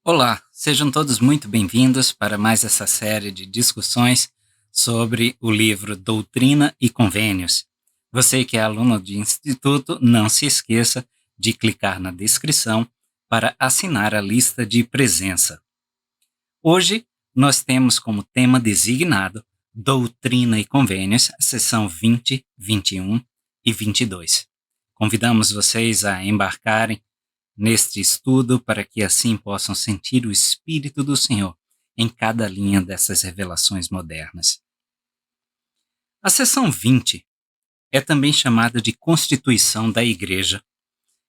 Olá, sejam todos muito bem-vindos para mais essa série de discussões sobre o livro Doutrina e Convênios. Você que é aluno de instituto, não se esqueça de clicar na descrição para assinar a lista de presença. Hoje, nós temos como tema designado Doutrina e Convênios, seção 20, 21 e 22. Convidamos vocês a embarcarem neste estudo para que assim possam sentir o Espírito do Senhor em cada linha dessas revelações modernas. A seção 20 é também chamada de Constituição da Igreja.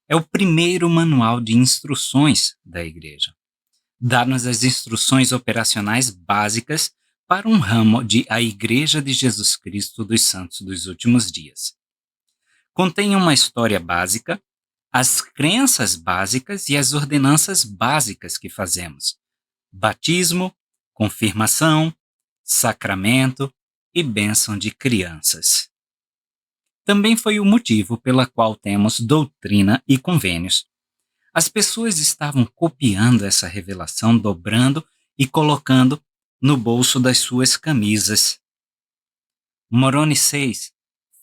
É o primeiro manual de instruções da Igreja. Dá-nos as instruções operacionais básicas para um ramo de A Igreja de Jesus Cristo dos Santos dos Últimos Dias. Contém uma história básica, as crenças básicas e as ordenanças básicas que fazemos: batismo, confirmação, sacramento e bênção de crianças. Também foi o motivo pela qual temos doutrina e convênios. As pessoas estavam copiando essa revelação, dobrando e colocando no bolso das suas camisas. Moroni 6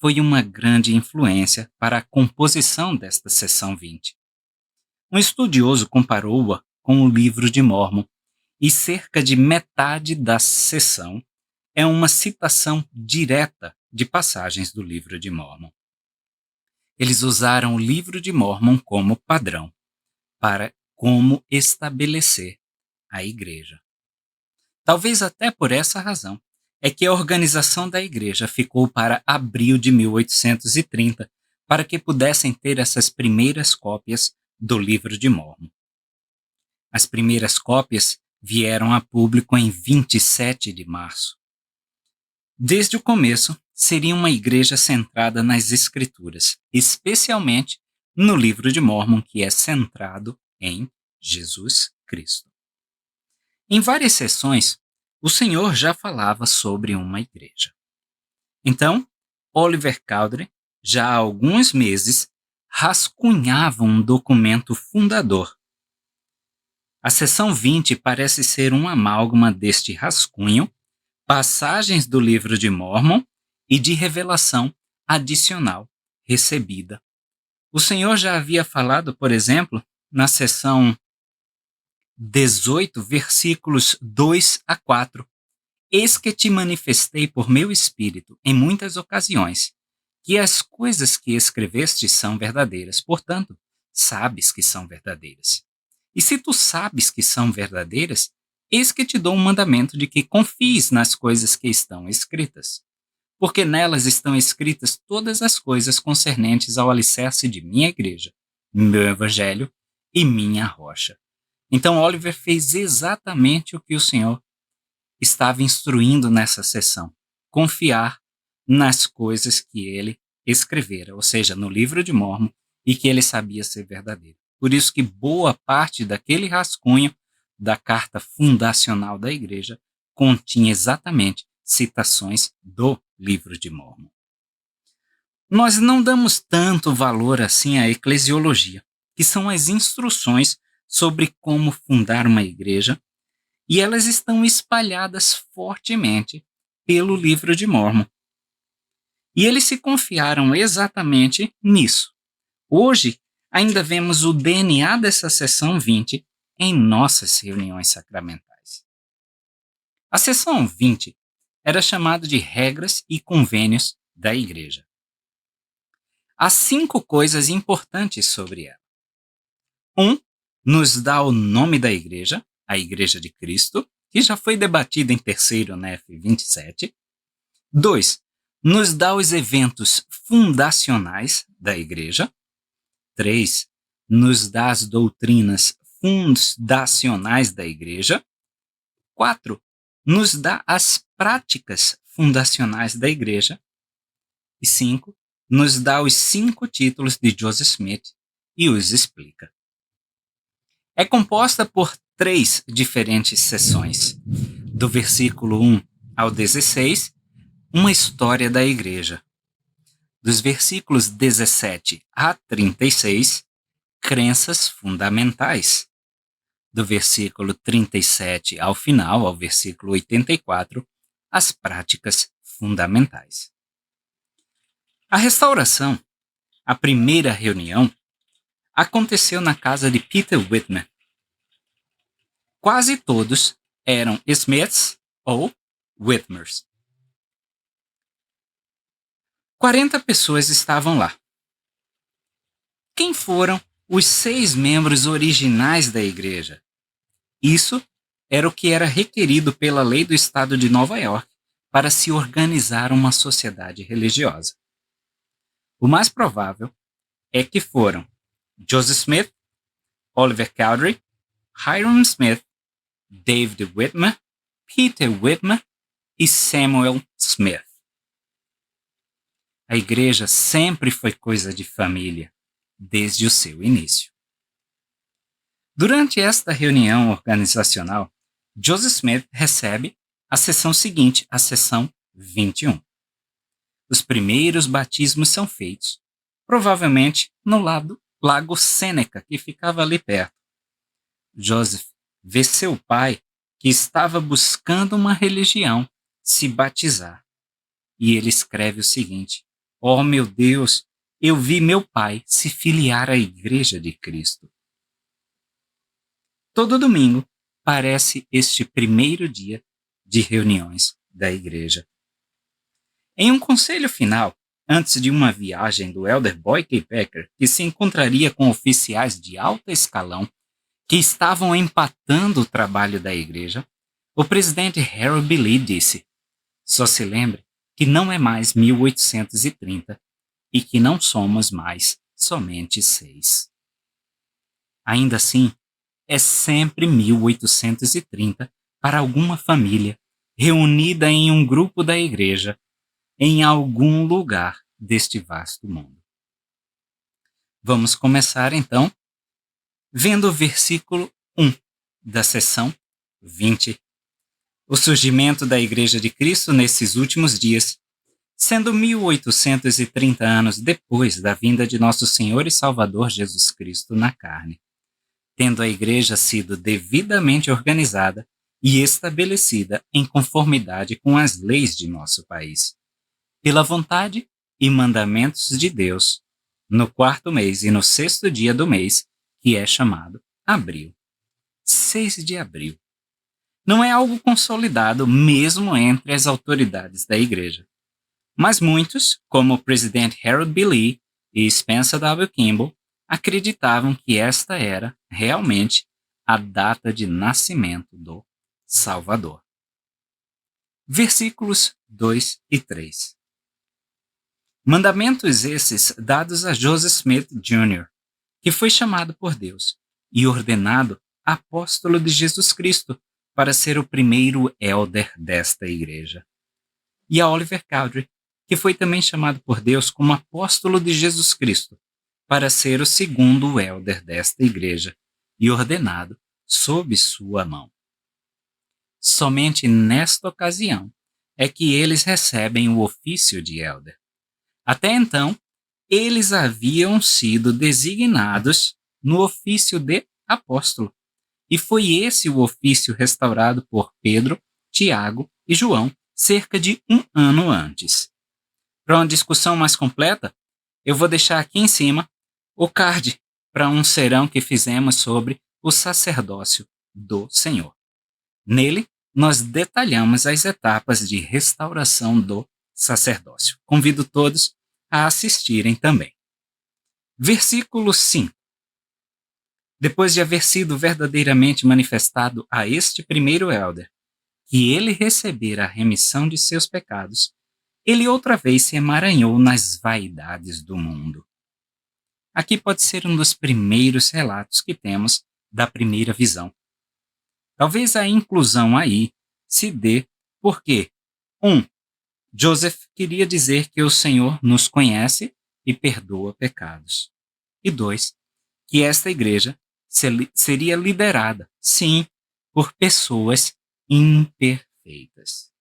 foi uma grande influência para a composição desta seção 20. Um estudioso comparou-a com o livro de Mórmon, e cerca de metade da seção é uma citação direta de passagens do livro de Mórmon. Eles usaram o livro de Mórmon como padrão para como estabelecer a igreja. Talvez até por essa razão é que a organização da igreja ficou para abril de 1830, para que pudessem ter essas primeiras cópias do livro de Mórmon. As primeiras cópias vieram a público em 27 de março. Desde o começo, seria uma igreja centrada nas Escrituras, especialmente no livro de Mórmon, que é centrado em Jesus Cristo. Em várias sessões, o Senhor já falava sobre uma igreja. Então, Oliver Cowdery, já há alguns meses, rascunhava um documento fundador. A seção 20 parece ser um amálgama deste rascunho, passagens do livro de Mórmon e de revelação adicional recebida. O Senhor já havia falado, por exemplo, na seção 18, versículos 2 a 4. Eis que te manifestei por meu espírito em muitas ocasiões, que as coisas que escreveste são verdadeiras, portanto, sabes que são verdadeiras. E se tu sabes que são verdadeiras, eis que te dou um mandamento de que confies nas coisas que estão escritas, porque nelas estão escritas todas as coisas concernentes ao alicerce de minha igreja, meu evangelho e minha rocha. Então Oliver fez exatamente o que o Senhor estava instruindo nessa sessão: confiar nas coisas que ele escrevera, ou seja, no livro de Mórmon, e que ele sabia ser verdadeiro. Por isso que boa parte daquele rascunho da carta fundacional da igreja continha exatamente citações do livro de Mórmon. Nós não damos tanto valor assim à eclesiologia, que são as instruções sobre como fundar uma igreja, e elas estão espalhadas fortemente pelo livro de Mórmon. E eles se confiaram exatamente nisso. Hoje, ainda vemos o DNA dessa seção 20 em nossas reuniões sacramentais. A seção 20 era chamada de Regras e Convênios da Igreja. Há 5 coisas importantes sobre ela. 1. Nos dá o nome da igreja, a Igreja de Cristo, que já foi debatida em terceiro NEF 27. 2. Nos dá os eventos fundacionais da igreja. 3. Nos dá as doutrinas fundacionais da igreja. 4. Nos dá as práticas fundacionais da igreja. E 5. Nos dá os 5 títulos de Joseph Smith e os explica. É composta por 3 diferentes seções. Do versículo 1 ao 16, uma história da igreja. Dos versículos 17 a 36, crenças fundamentais. do versículo 37 ao final, ao versículo 84, as práticas fundamentais. A restauração, a primeira reunião, aconteceu na casa de Peter Whitmer. Quase todos eram Smiths ou Whitmers. 40 pessoas estavam lá. Quem foram os 6 membros originais da igreja? Isso era o que era requerido pela lei do estado de Nova York para se organizar uma sociedade religiosa. O mais provável é que foram Joseph Smith, Oliver Cowdery, Hiram Smith, David Whitmer, Peter Whitmer e Samuel Smith. A igreja sempre foi coisa de família, desde o seu início. Durante esta reunião organizacional, Joseph Smith recebe a sessão seguinte, a sessão 21. Os primeiros batismos são feitos, provavelmente no Lago Sêneca, que ficava ali perto. Joseph vê seu pai, que estava buscando uma religião, se batizar. E ele escreve o seguinte: "Oh, meu Deus, eu vi meu pai se filiar à Igreja de Cristo." Todo domingo parece este primeiro dia de reuniões da igreja. Em um conselho final, antes de uma viagem do elder Boyd K. Packer, que se encontraria com oficiais de alto escalão que estavam empatando o trabalho da igreja, o presidente Harold B. Lee disse: "Só se lembre que não é mais 1830 e que não somos mais somente 6. Ainda assim, é sempre 1830 para alguma família reunida em um grupo da igreja em algum lugar deste vasto mundo." Vamos começar então vendo o versículo 1 da seção 20. O surgimento da Igreja de Cristo nesses últimos dias, sendo 1830 anos depois da vinda de nosso Senhor e Salvador Jesus Cristo na carne, tendo a Igreja sido devidamente organizada e estabelecida em conformidade com as leis de nosso país, pela vontade e mandamentos de Deus, no 4º mês e no 6º dia do mês, que é chamado Abril. 6 de abril. Não é algo consolidado mesmo entre as autoridades da Igreja. Mas muitos, como o presidente Harold B. Lee e Spencer W. Kimball, acreditavam que esta era, realmente, a data de nascimento do Salvador. Versículos 2 e 3. Mandamentos esses dados a Joseph Smith Jr., que foi chamado por Deus e ordenado apóstolo de Jesus Cristo para ser o primeiro elder desta igreja. E a Oliver Cowdery, que foi também chamado por Deus como apóstolo de Jesus Cristo para ser o segundo elder desta igreja e ordenado sob sua mão. Somente nesta ocasião é que eles recebem o ofício de elder. Até então, eles haviam sido designados no ofício de apóstolo. E foi esse o ofício restaurado por Pedro, Tiago e João cerca de 1 ano antes. Para uma discussão mais completa, eu vou deixar aqui em cima o card para um serão que fizemos sobre o sacerdócio do Senhor. Nele, nós detalhamos as etapas de restauração do sacerdócio. Convido todos a assistirem também. Versículo 5. Depois de haver sido verdadeiramente manifestado a este primeiro elder que ele recebera a remissão de seus pecados, ele outra vez se emaranhou nas vaidades do mundo. Aqui pode ser um dos primeiros relatos que temos da primeira visão. Talvez a inclusão aí se dê porque 1. Joseph queria dizer que o Senhor nos conhece e perdoa pecados. E 2. Que esta igreja seria liderada, sim, por pessoas imperfeitas.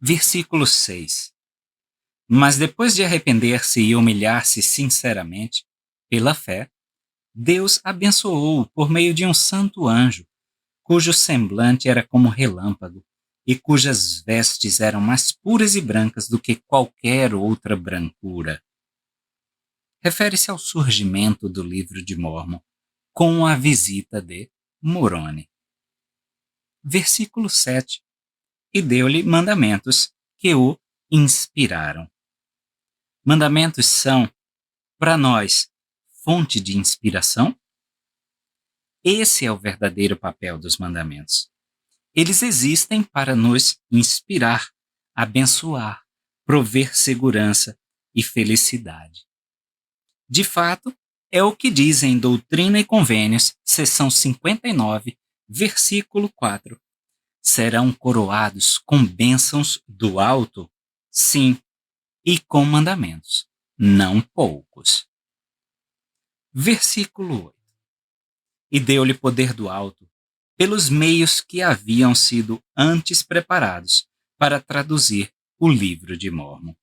Versículo 6. Mas depois de arrepender-se e humilhar-se sinceramente, pela fé, Deus abençoou-o por meio de um santo anjo, cujo semblante era como relâmpago, e cujas vestes eram mais puras e brancas do que qualquer outra brancura. Refere-se ao surgimento do livro de Mórmon, com a visita de Moroni. Versículo 7. E deu-lhe mandamentos que o inspiraram. Mandamentos são, para nós, fonte de inspiração? Esse é o verdadeiro papel dos mandamentos. Eles existem para nos inspirar, abençoar, prover segurança e felicidade. De fato, é o que diz em Doutrina e Convênios, seção 59, versículo 4. Serão coroados com bênçãos do alto? Sim, e com mandamentos, não poucos. Versículo 8. E deu-lhe poder do alto, pelos meios que haviam sido antes preparados para traduzir o livro de Mórmon.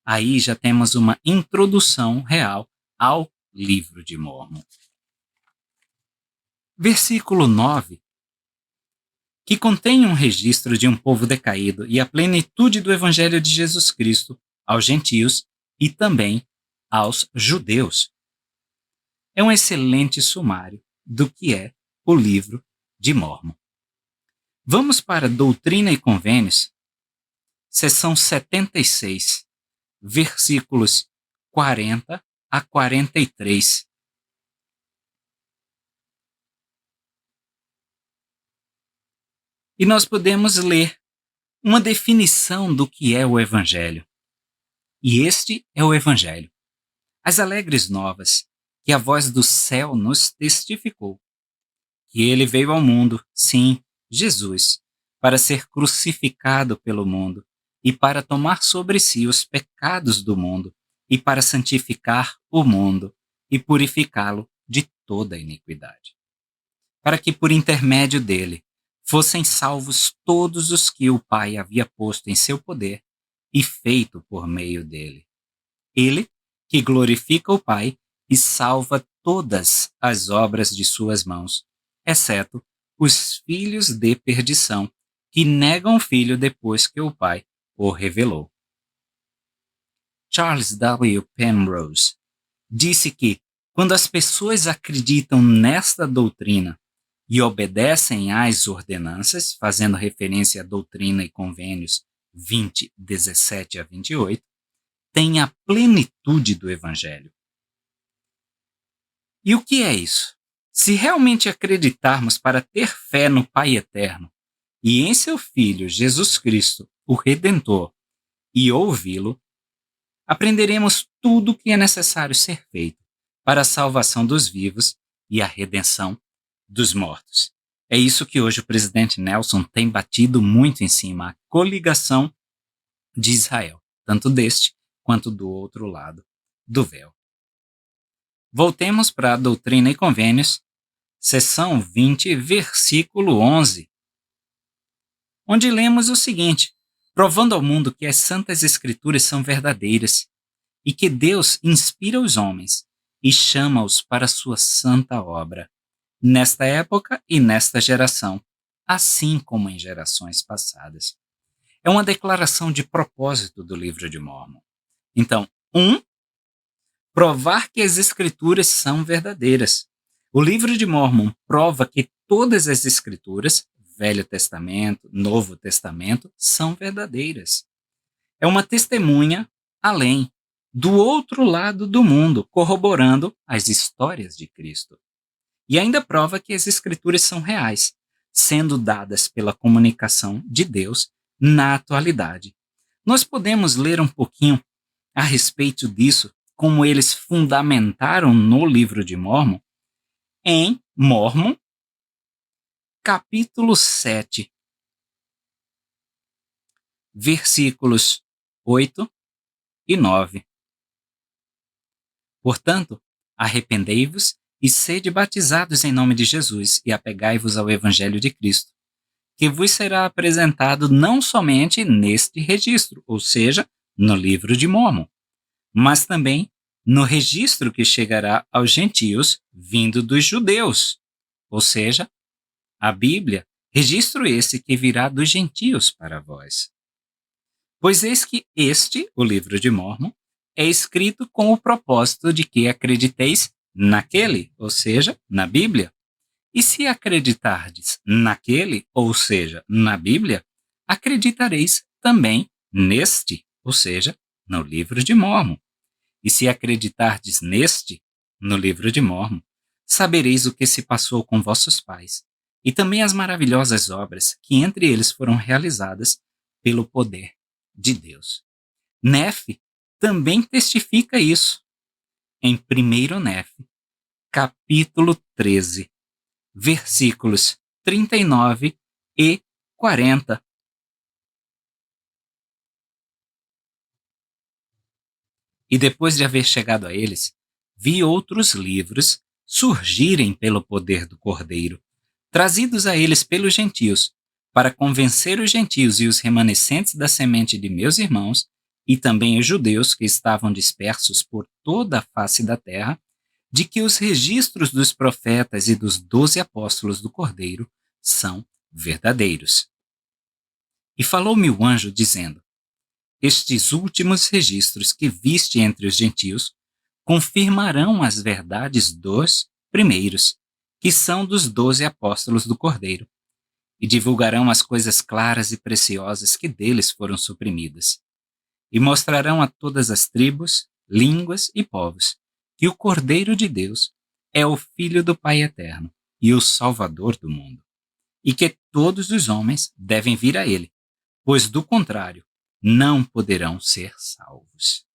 Aí já temos uma introdução real ao livro de Mórmon. Versículo 9, que contém um registro de um povo decaído e a plenitude do Evangelho de Jesus Cristo aos gentios e também aos judeus. É um excelente sumário do que é o livro de Mórmon. Vamos para Doutrina e Convênios, seção 76, versículos 40 a 43. E nós podemos ler uma definição do que é o Evangelho. E este é o Evangelho. As alegres novas que a voz do céu nos testificou. Que ele veio ao mundo, sim, Jesus, para ser crucificado pelo mundo e para tomar sobre si os pecados do mundo e para santificar o mundo e purificá-lo de toda iniquidade. Para que por intermédio dele fossem salvos todos os que o Pai havia posto em seu poder e feito por meio dele. Ele, que glorifica o Pai e salva todas as obras de suas mãos, exceto os filhos de perdição, que negam o Filho depois que o Pai o revelou. Charles W. Penrose disse que, quando as pessoas acreditam nesta doutrina e obedecem às ordenanças, fazendo referência à Doutrina e Convênios 20, 17 a 28, têm a plenitude do Evangelho. E o que é isso? Se realmente acreditarmos para ter fé no Pai Eterno e em seu Filho Jesus Cristo, o Redentor, e ouvi-lo, aprenderemos tudo o que é necessário ser feito para a salvação dos vivos e a redenção dos mortos. É isso que hoje o presidente Nelson tem batido muito em cima, a coligação de Israel, tanto deste quanto do outro lado do véu. Voltemos para a Doutrina e Convênios, seção 20, versículo 11, onde lemos o seguinte: provando ao mundo que as Santas Escrituras são verdadeiras e que Deus inspira os homens e chama-os para sua santa obra, nesta época e nesta geração, assim como em gerações passadas. É uma declaração de propósito do livro de Mórmon. Então, provar que as Escrituras são verdadeiras. O livro de Mórmon prova que todas as Escrituras, Velho Testamento, Novo Testamento, são verdadeiras. É uma testemunha além, do outro lado do mundo, corroborando as histórias de Cristo. E ainda prova que as Escrituras são reais, sendo dadas pela comunicação de Deus na atualidade. Nós podemos ler um pouquinho a respeito disso, como eles fundamentaram no livro de Mórmon, em Mórmon, capítulo 7, versículos 8 e 9. Portanto, arrependei-vos e sede batizados em nome de Jesus e apegai-vos ao Evangelho de Cristo, que vos será apresentado não somente neste registro, ou seja, no livro de Mórmon, mas também no registro que chegará aos gentios vindo dos judeus, ou seja, a Bíblia, registro esse que virá dos gentios para vós. Pois eis que este, o livro de Mórmon, é escrito com o propósito de que acrediteis naquele, ou seja, na Bíblia. E se acreditardes naquele, ou seja, na Bíblia, acreditareis também neste, ou seja, no livro de Mórmon. E se acreditardes neste, no livro de Mórmon, sabereis o que se passou com vossos pais, e também as maravilhosas obras que entre eles foram realizadas pelo poder de Deus. Nefe também testifica isso em 1 Nefe, capítulo 13, versículos 39 e 40. E depois de haver chegado a eles, vi outros livros surgirem pelo poder do Cordeiro, trazidos a eles pelos gentios, para convencer os gentios e os remanescentes da semente de meus irmãos, e também os judeus que estavam dispersos por toda a face da terra, de que os registros dos profetas e dos 12 apóstolos do Cordeiro são verdadeiros. E falou-me o anjo, dizendo: estes últimos registros que viste entre os gentios confirmarão as verdades dos primeiros, que são dos 12 apóstolos do Cordeiro, e divulgarão as coisas claras e preciosas que deles foram suprimidas, e mostrarão a todas as tribos, línguas e povos que o Cordeiro de Deus é o Filho do Pai Eterno e o Salvador do mundo, e que todos os homens devem vir a ele, pois do contrário não poderão ser salvos.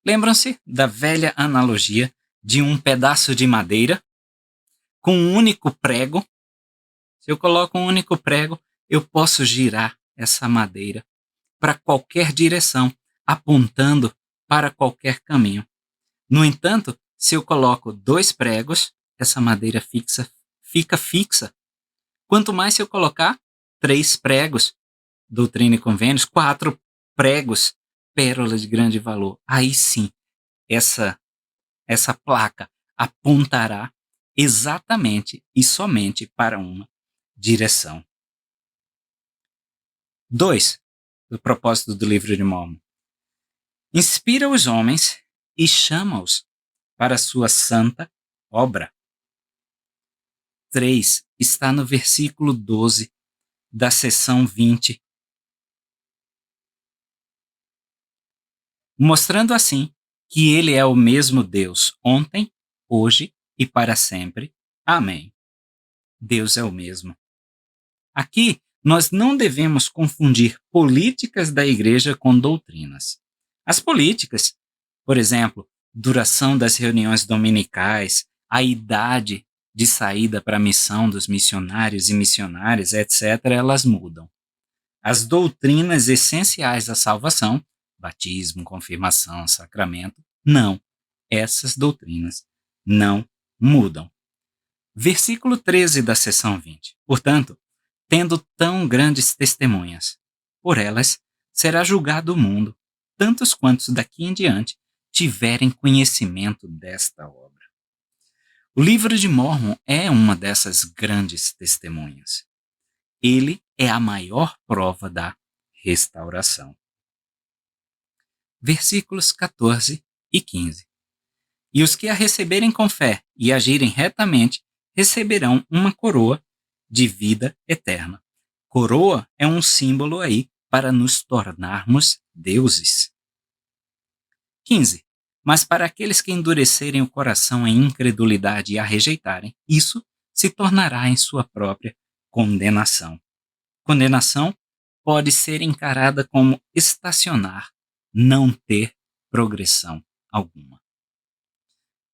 Lembram-se da velha analogia de um pedaço de madeira com um único prego? Se eu coloco um único prego, eu posso girar essa madeira para qualquer direção, apontando para qualquer caminho. No entanto, se eu coloco 2 pregos, essa madeira fica fixa. Quanto mais se eu colocar 3 pregos, Doutrina e Convênios, 4 pregos, pérola de grande valor. Aí sim, essa placa apontará exatamente e somente para uma direção. 2. O propósito do livro de Mórmon. Inspira os homens e chama-os para sua santa obra. 3. Está no versículo 12 da seção 20. Mostrando assim que ele é o mesmo Deus ontem, hoje e para sempre. Amém. Deus é o mesmo. Aqui, nós não devemos confundir políticas da igreja com doutrinas. As políticas, por exemplo, duração das reuniões dominicais, a idade de saída para a missão dos missionários e missionárias, etc., elas mudam. As doutrinas essenciais à salvação, batismo, confirmação, sacramento, não. Essas doutrinas não mudam. Versículo 13 da seção 20. Portanto, tendo tão grandes testemunhas, por elas será julgado o mundo, tantos quantos daqui em diante tiverem conhecimento desta obra. O livro de Mórmon é uma dessas grandes testemunhas. Ele é a maior prova da restauração. Versículos 14 e 15. E os que a receberem com fé e agirem retamente receberão uma coroa de vida eterna. Coroa é um símbolo aí para nos tornarmos deuses. 15. Mas para aqueles que endurecerem o coração em incredulidade e a rejeitarem, isso se tornará em sua própria condenação. Condenação pode ser encarada como estacionar, não ter progressão alguma.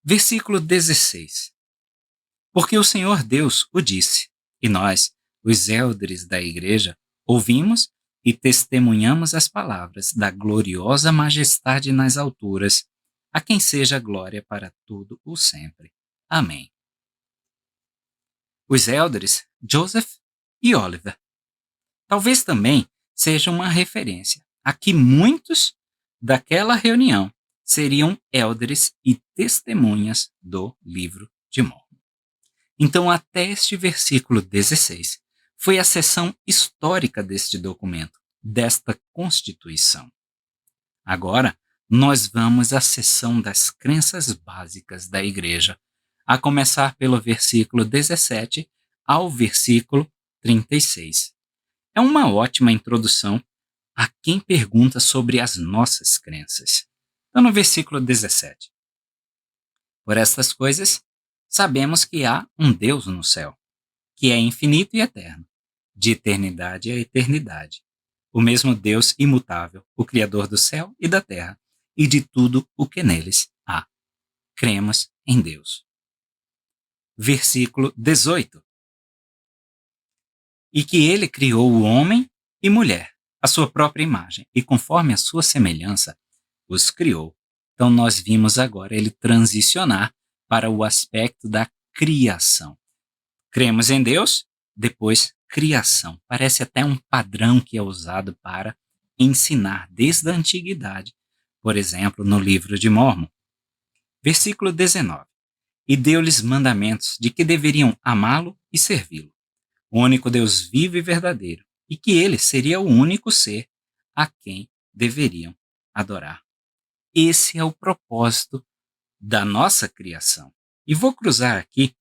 Versículo 16. Porque o Senhor Deus o disse, e nós, os élderes da igreja, ouvimos e testemunhamos as palavras da gloriosa majestade nas alturas, a quem seja glória para todo o sempre. Amém. Os élderes, Joseph e Oliver. Talvez também seja uma referência a que muitos daquela reunião seriam élderes e testemunhas do livro de Mórmon. Então, até este versículo 16, foi a seção histórica deste documento, desta Constituição. Agora, nós vamos à seção das crenças básicas da Igreja, a começar pelo versículo 17 ao versículo 36. É uma ótima introdução a quem pergunta sobre as nossas crenças. Então, no versículo 17. Por estas coisas, sabemos que há um Deus no céu, que é infinito e eterno, de eternidade a eternidade. O mesmo Deus imutável, o Criador do céu e da terra, e de tudo o que neles há. Cremos em Deus. Versículo 18. E que ele criou o homem e mulher, à sua própria imagem, e conforme a sua semelhança, os criou. Então nós vimos agora ele transicionar para o aspecto da criação. Cremos em Deus, depois criação. Parece até um padrão que é usado para ensinar desde a antiguidade, por exemplo, no livro de Mórmon. Versículo 19. E deu-lhes mandamentos de que deveriam amá-lo e servi-lo, o único Deus vivo e verdadeiro, e que ele seria o único ser a quem deveriam adorar. Esse é o propósito da nossa criação. E vou cruzar aqui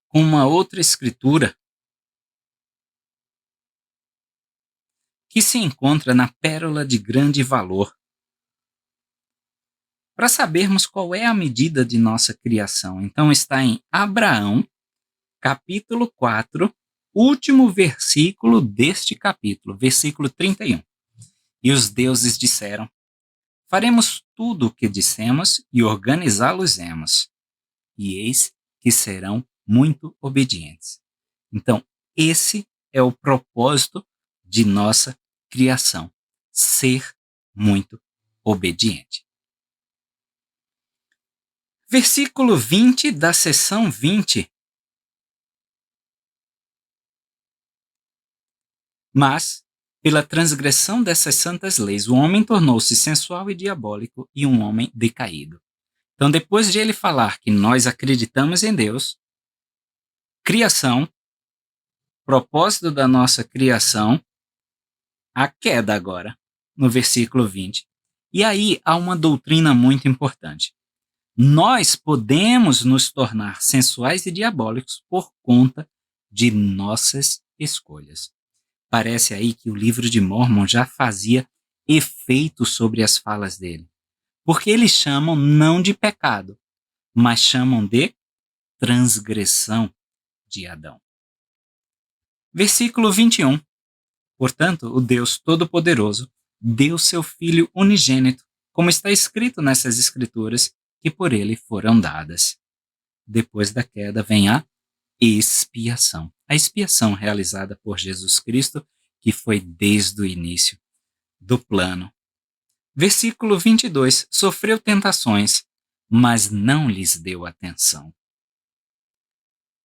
com uma outra escritura que se encontra na Pérola de Grande Valor, para sabermos qual é a medida de nossa criação. Então está em Abraão, capítulo 4, último versículo deste capítulo, versículo 31. E os deuses disseram: faremos tudo o que dissemos e organizá-los-emos, e eis que serão muito obedientes. Então, esse é o propósito de nossa criação, ser muito obediente. Versículo 20 da seção 20. Mas, pela transgressão dessas santas leis, o homem tornou-se sensual e diabólico e um homem decaído. Então, depois de ele falar que nós acreditamos em Deus, criação, propósito da nossa criação, a queda agora, no versículo 20. E aí há uma doutrina muito importante. Nós podemos nos tornar sensuais e diabólicos por conta de nossas escolhas. Parece aí que o livro de Mórmon já fazia efeito sobre as falas dele. Porque eles chamam não de pecado, mas chamam de transgressão de Adão. Versículo 21. Portanto, o Deus Todo-Poderoso deu seu Filho unigênito, como está escrito nessas escrituras, que por ele foram dadas. Depois da queda vem a expiação. A expiação realizada por Jesus Cristo, que foi desde o início do plano. Versículo 22. Sofreu tentações, mas não lhes deu atenção.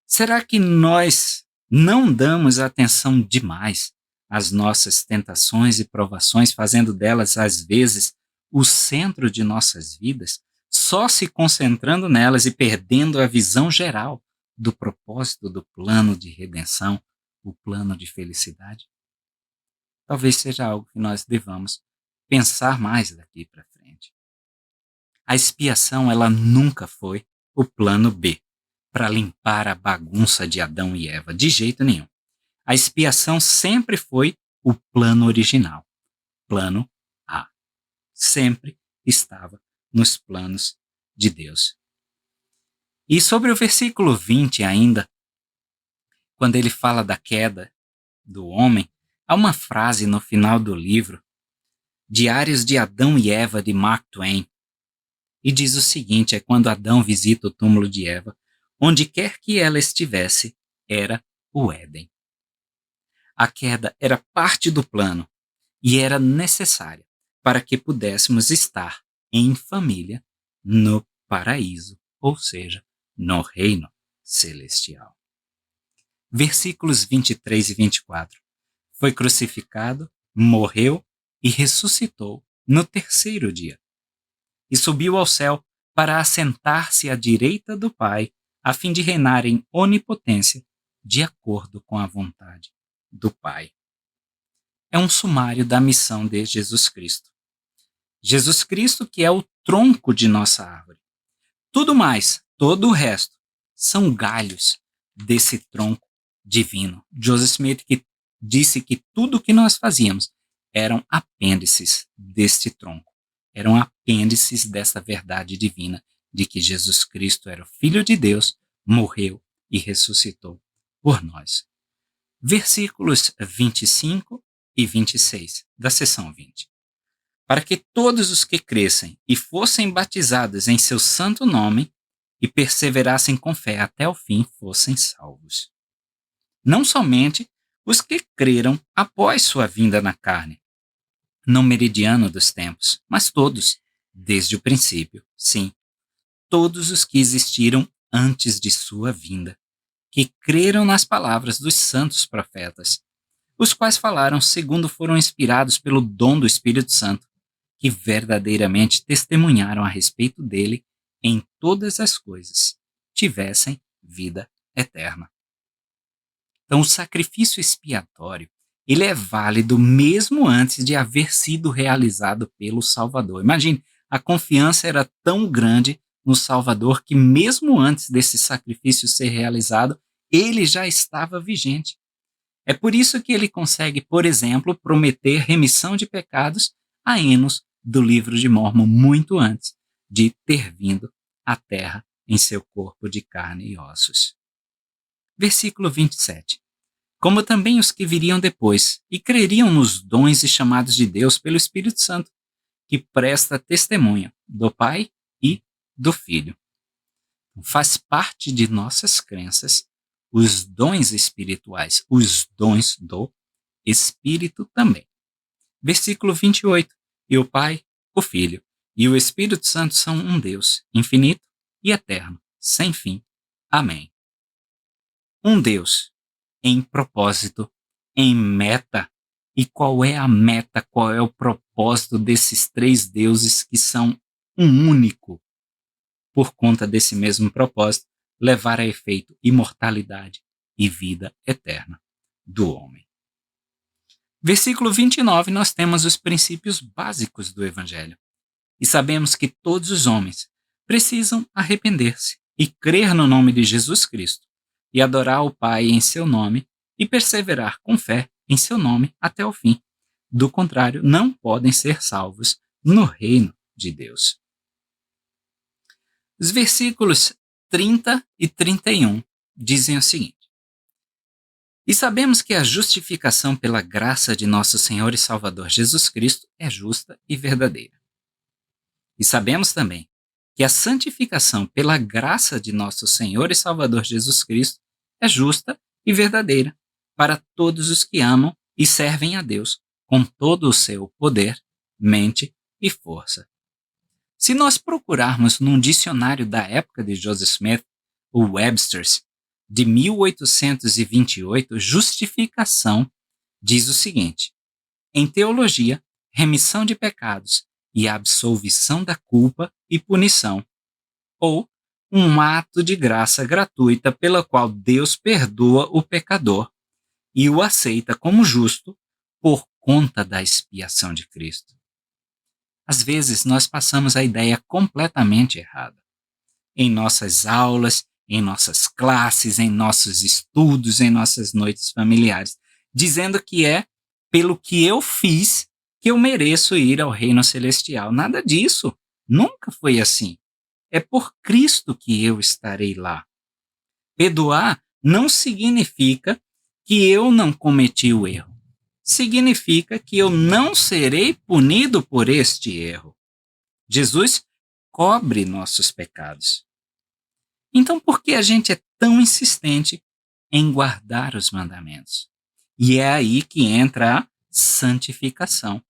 Será que nós não damos atenção demais às nossas tentações e provações, fazendo delas, às vezes, o centro de nossas vidas, só se concentrando nelas e perdendo a visão geral do propósito do plano de redenção, o plano de felicidade? Talvez seja algo que nós devamos pensar mais daqui para frente. A expiação, ela nunca foi o plano B, para limpar a bagunça de Adão e Eva, de jeito nenhum. A expiação sempre foi o plano original, plano A. Sempre estava nos planos de Deus. E sobre o versículo 20 ainda, quando ele fala da queda do homem, há uma frase no final do livro, Diários de Adão e Eva, de Mark Twain, e diz o seguinte, é quando Adão visita o túmulo de Eva, onde quer que ela estivesse, era o Éden. A queda era parte do plano e era necessária para que pudéssemos estar em família no paraíso, ou seja, no reino celestial. Versículos 23 e 24. Foi crucificado, morreu e ressuscitou no terceiro dia, e subiu ao céu para assentar-se à direita do Pai, a fim de reinar em onipotência, de acordo com a vontade do Pai. É um sumário da missão de Jesus Cristo. Jesus Cristo, que é o tronco de nossa árvore. Tudo mais, todo o resto, são galhos desse tronco divino. Joseph Smith que disse que tudo o que nós fazíamos eram apêndices deste tronco. Eram apêndices dessa verdade divina de que Jesus Cristo era o Filho de Deus, morreu e ressuscitou por nós. Versículos 25 e 26 da seção 20. Para que todos os que crescem e fossem batizados em seu santo nome e perseverassem com fé até o fim fossem salvos. Não somente os que creram após sua vinda na carne, no meridiano dos tempos, mas todos, desde o princípio, sim, todos os que existiram antes de sua vinda, que creram nas palavras dos santos profetas, os quais falaram segundo foram inspirados pelo dom do Espírito Santo, que verdadeiramente testemunharam a respeito dele em todas as coisas, tivessem vida eterna. Então, o sacrifício expiatório, ele é válido mesmo antes de haver sido realizado pelo Salvador. Imagine, a confiança era tão grande no Salvador que mesmo antes desse sacrifício ser realizado, ele já estava vigente. É por isso que ele consegue, por exemplo, prometer remissão de pecados a Enos do livro de Mórmon muito antes de ter vindo à terra em seu corpo de carne e ossos. Versículo 27. Como também os que viriam depois e creriam nos dons e chamados de Deus pelo Espírito Santo, que presta testemunho do Pai e do Filho. Faz parte de nossas crenças os dons espirituais, os dons do Espírito também. Versículo 28. E o Pai, o Filho e o Espírito Santo são um Deus, infinito e eterno, sem fim. Amém. Um Deus em propósito, em meta. E qual é a meta, qual é o propósito desses três deuses que são um único? Por conta desse mesmo propósito, levar a efeito imortalidade e vida eterna do homem. Versículo 29, nós temos os princípios básicos do Evangelho. E sabemos que todos os homens precisam arrepender-se e crer no nome de Jesus Cristo, e adorar o Pai em seu nome e perseverar com fé em seu nome até o fim. Do contrário, não podem ser salvos no reino de Deus. Os versículos 30 e 31 dizem o seguinte: E sabemos que a justificação pela graça de nosso Senhor e Salvador Jesus Cristo é justa e verdadeira. E sabemos também que a santificação pela graça de nosso Senhor e Salvador Jesus Cristo é justa e verdadeira para todos os que amam e servem a Deus com todo o seu poder, mente e força. Se nós procurarmos num dicionário da época de Joseph Smith, o Webster's, de 1828, justificação diz o seguinte: em teologia, remissão de pecados e absolvição da culpa e punição, ou um ato de graça gratuita pela qual Deus perdoa o pecador e o aceita como justo por conta da expiação de Cristo. Às vezes, nós passamos a ideia completamente errada. Em nossas aulas, em nossas classes, em nossos estudos, em nossas noites familiares, dizendo que é pelo que eu fiz que eu mereço ir ao reino celestial. Nada disso. Nunca foi assim. É por Cristo que eu estarei lá. Perdoar não significa que eu não cometi o erro. Significa que eu não serei punido por este erro. Jesus cobre nossos pecados. Então, por que a gente é tão insistente em guardar os mandamentos? E é aí que entra a santificação.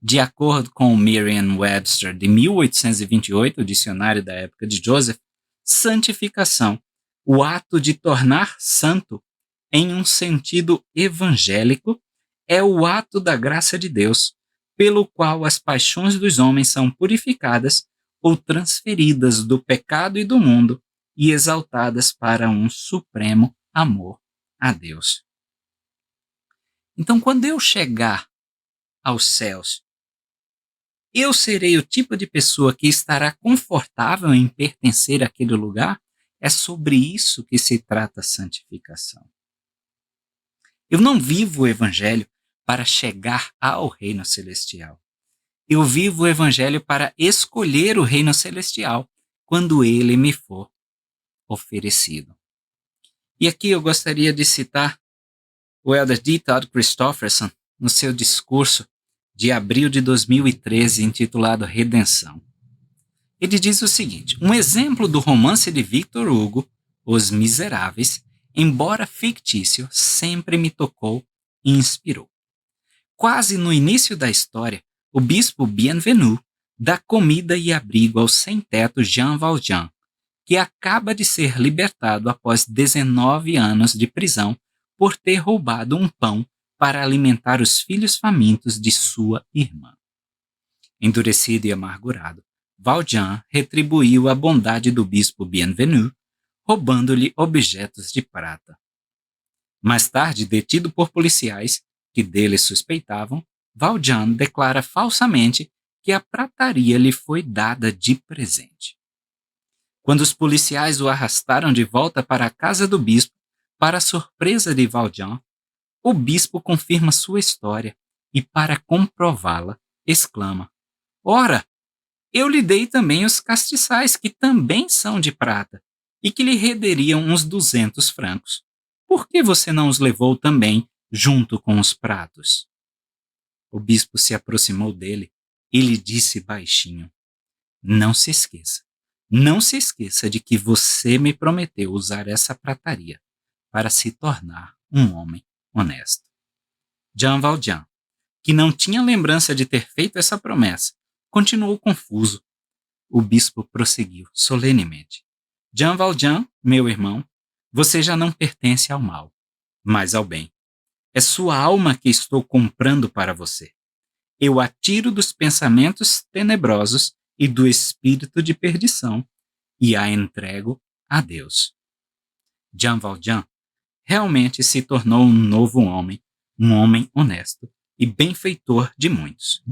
De acordo com o Merriam-Webster de 1828, o dicionário da época de Joseph, santificação, o ato de tornar santo em um sentido evangélico, é o ato da graça de Deus, pelo qual as paixões dos homens são purificadas ou transferidas do pecado e do mundo e exaltadas para um supremo amor a Deus. Então, quando eu chegar aos céus, eu serei o tipo de pessoa que estará confortável em pertencer àquele lugar? É sobre isso que se trata a santificação. Eu não vivo o Evangelho para chegar ao reino celestial. Eu vivo o Evangelho para escolher o reino celestial quando ele me for oferecido. E aqui eu gostaria de citar o Elder D. Todd Christofferson no seu discurso de abril de 2013, intitulado Redenção. Ele diz o seguinte: um exemplo do romance de Victor Hugo, Os Miseráveis, embora fictício, sempre me tocou e inspirou. Quase no início da história, o bispo Bienvenu dá comida e abrigo ao sem-teto Jean Valjean, que acaba de ser libertado após 19 anos de prisão por ter roubado um pão para alimentar os filhos famintos de sua irmã. Endurecido e amargurado, Valjean retribuiu a bondade do bispo Bienvenu, roubando-lhe objetos de prata. Mais tarde, detido por policiais que dele suspeitavam, Valjean declara falsamente que a prataria lhe foi dada de presente. Quando os policiais o arrastaram de volta para a casa do bispo, para a surpresa de Valjean, o bispo confirma sua história e, para comprová-la, exclama: ora, eu lhe dei também os castiçais, que também são de prata, e que lhe renderiam uns 200 francos. Por que você não os levou também junto com os pratos? O bispo se aproximou dele e lhe disse baixinho: não se esqueça de que você me prometeu usar essa prataria para se tornar um homem honesto. Jean Valjean, que não tinha lembrança de ter feito essa promessa, continuou confuso. O bispo prosseguiu solenemente: Jean Valjean, meu irmão, você já não pertence ao mal, mas ao bem. É sua alma que estou comprando para você. Eu a tiro dos pensamentos tenebrosos e do espírito de perdição e a entrego a Deus. Jean Valjean realmente se tornou um novo homem, um homem honesto e benfeitor de muitos.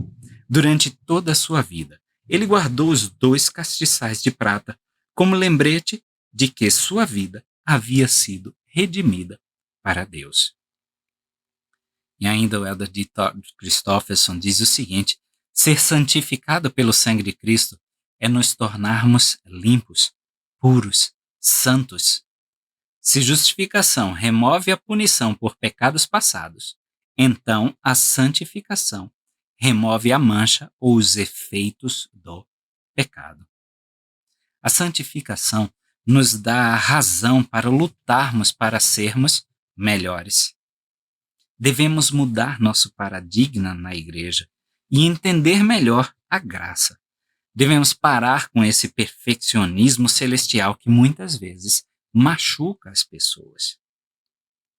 Durante toda a sua vida, ele guardou os 2 castiçais de prata como lembrete de que sua vida havia sido redimida para Deus. E ainda o Elder D. Todd Christofferson diz o seguinte: ser santificado pelo sangue de Cristo é nos tornarmos limpos, puros, santos. Se justificação remove a punição por pecados passados, então a santificação remove a mancha ou os efeitos do pecado. A santificação nos dá a razão para lutarmos para sermos melhores. Devemos mudar nosso paradigma na igreja e entender melhor a graça. Devemos parar com esse perfeccionismo celestial que muitas vezes machuca as pessoas.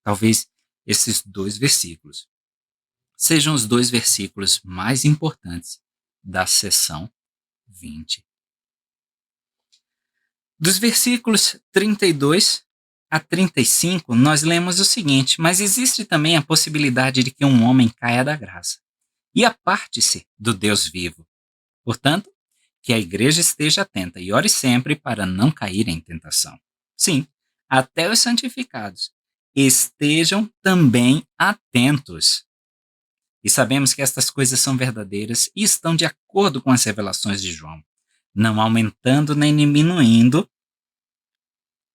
Talvez esses 2 versículos sejam os 2 versículos mais importantes da seção 20. Dos versículos 32 a 35, nós lemos o seguinte: mas existe também a possibilidade de que um homem caia da graça e aparte-se do Deus vivo. Portanto, que a igreja esteja atenta e ore sempre para não cair em tentação. Sim, até os santificados estejam também atentos. E sabemos que estas coisas são verdadeiras e estão de acordo com as revelações de João, não aumentando nem diminuindo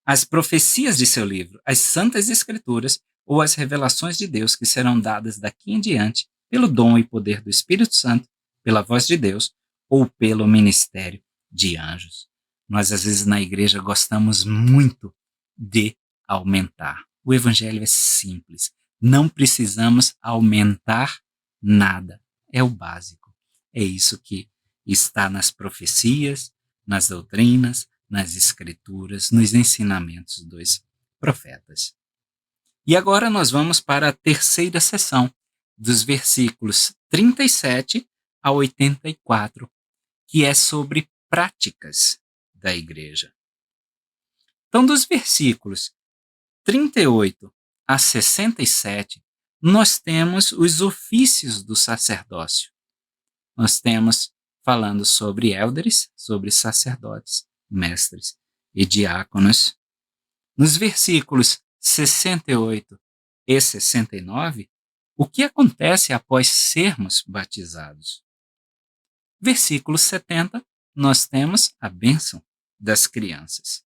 as profecias de seu livro, as santas escrituras ou as revelações de Deus que serão dadas daqui em diante pelo dom e poder do Espírito Santo, pela voz de Deus ou pelo ministério de anjos. Nós, às vezes, na igreja gostamos muito de aumentar. O evangelho é simples. Não precisamos aumentar nada. É o básico. É isso que está nas profecias, nas doutrinas, nas escrituras, nos ensinamentos dos profetas. E agora nós vamos para a terceira sessão, dos versículos 37 a 84, que é sobre práticas da igreja. Então, dos versículos 38 a 67, nós temos os ofícios do sacerdócio. Nós temos falando sobre élderes, sobre sacerdotes, mestres e diáconos. Nos versículos 68 e 69, o que acontece após sermos batizados? Versículo 70, nós temos a bênção das crianças.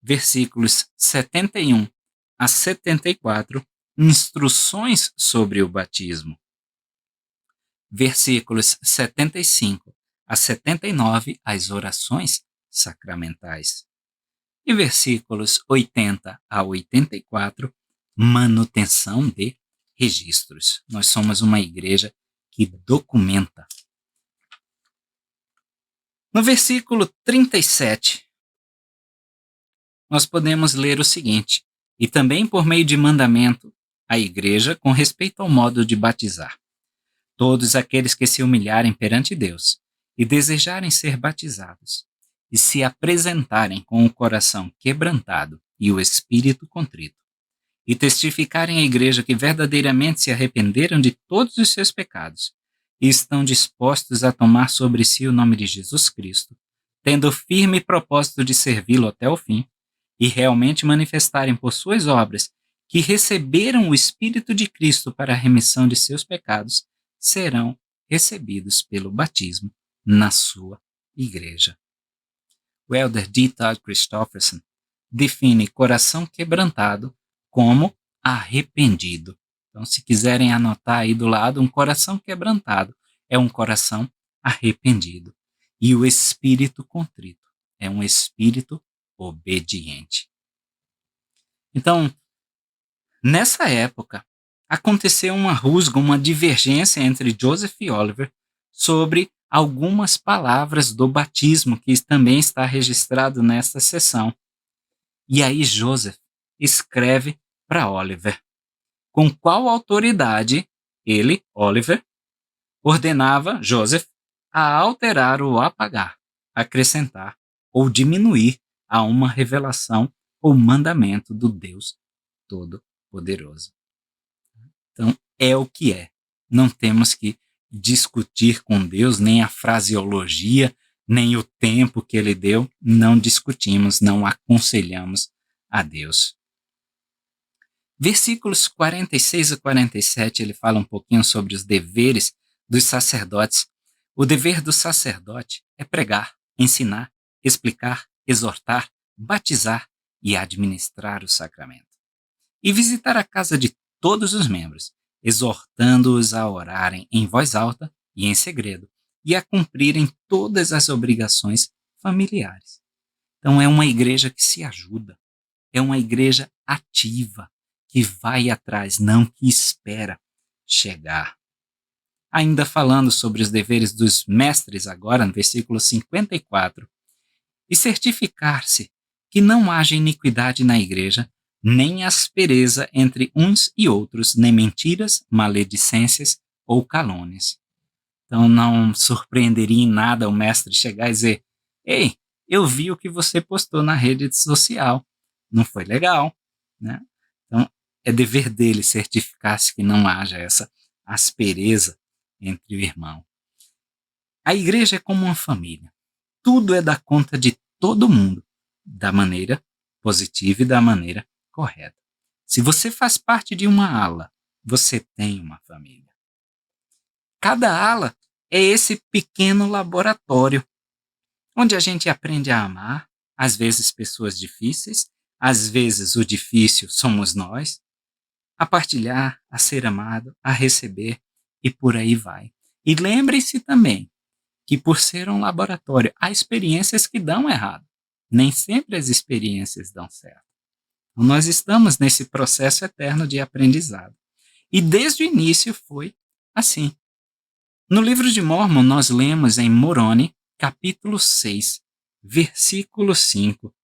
Versículos 71 a 74, instruções sobre o batismo. Versículos 75 a 79, as orações sacramentais. E versículos 80 a 84, manutenção de registros. Nós somos uma igreja que documenta. No versículo 37, nós podemos ler o seguinte: e também por meio de mandamento, a igreja com respeito ao modo de batizar. Todos aqueles que se humilharem perante Deus e desejarem ser batizados, e se apresentarem com o coração quebrantado e o espírito contrito, e testificarem à igreja que verdadeiramente se arrependeram de todos os seus pecados e estão dispostos a tomar sobre si o nome de Jesus Cristo, tendo firme propósito de servi-lo até o fim, e realmente manifestarem por suas obras que receberam o Espírito de Cristo para a remissão de seus pecados, serão recebidos pelo batismo na sua igreja. O elder D. Todd Christofferson define coração quebrantado como arrependido. Então, se quiserem anotar aí do lado, um coração quebrantado é um coração arrependido. E o espírito contrito é um espírito obediente. Então, nessa época, aconteceu uma rusga, uma divergência entre Joseph e Oliver sobre algumas palavras do batismo, que também está registrado nesta seção. E aí Joseph escreve para Oliver com qual autoridade ele, Oliver, ordenava Joseph a alterar ou apagar, acrescentar ou diminuir a uma revelação ou mandamento do Deus Todo-Poderoso. Então, é o que é. Não temos que discutir com Deus, nem a fraseologia, nem o tempo que ele deu. Não discutimos, não aconselhamos a Deus. Versículos 46 a 47, ele fala um pouquinho sobre os deveres dos sacerdotes. O dever do sacerdote é pregar, ensinar, explicar, exortar, batizar e administrar o sacramento. E visitar a casa de todos os membros, exortando-os a orarem em voz alta e em segredo, e a cumprirem todas as obrigações familiares. Então é uma igreja que se ajuda, é uma igreja ativa, que vai atrás, não que espera chegar. Ainda falando sobre os deveres dos mestres agora, no versículo 54, e certificar-se que não haja iniquidade na igreja, nem aspereza entre uns e outros, nem mentiras, maledicências ou calúnias. Então não surpreenderia em nada o mestre chegar e dizer: ei, eu vi o que você postou na rede social, não foi legal, né? Então é dever dele certificar-se que não haja essa aspereza entre o irmão. A igreja é como uma família. Tudo é da conta de todo mundo, da maneira positiva e da maneira correta. Se você faz parte de uma ala, você tem uma família. Cada ala é esse pequeno laboratório, onde a gente aprende a amar, às vezes pessoas difíceis, às vezes o difícil somos nós, a partilhar, a ser amado, a receber e por aí vai. E lembre-se também que por ser um laboratório, há experiências que dão errado. Nem sempre as experiências dão certo. Nós estamos nesse processo eterno de aprendizado. E desde o início foi assim. No livro de Mórmon, nós lemos em Moroni, capítulo 6, versículo 5.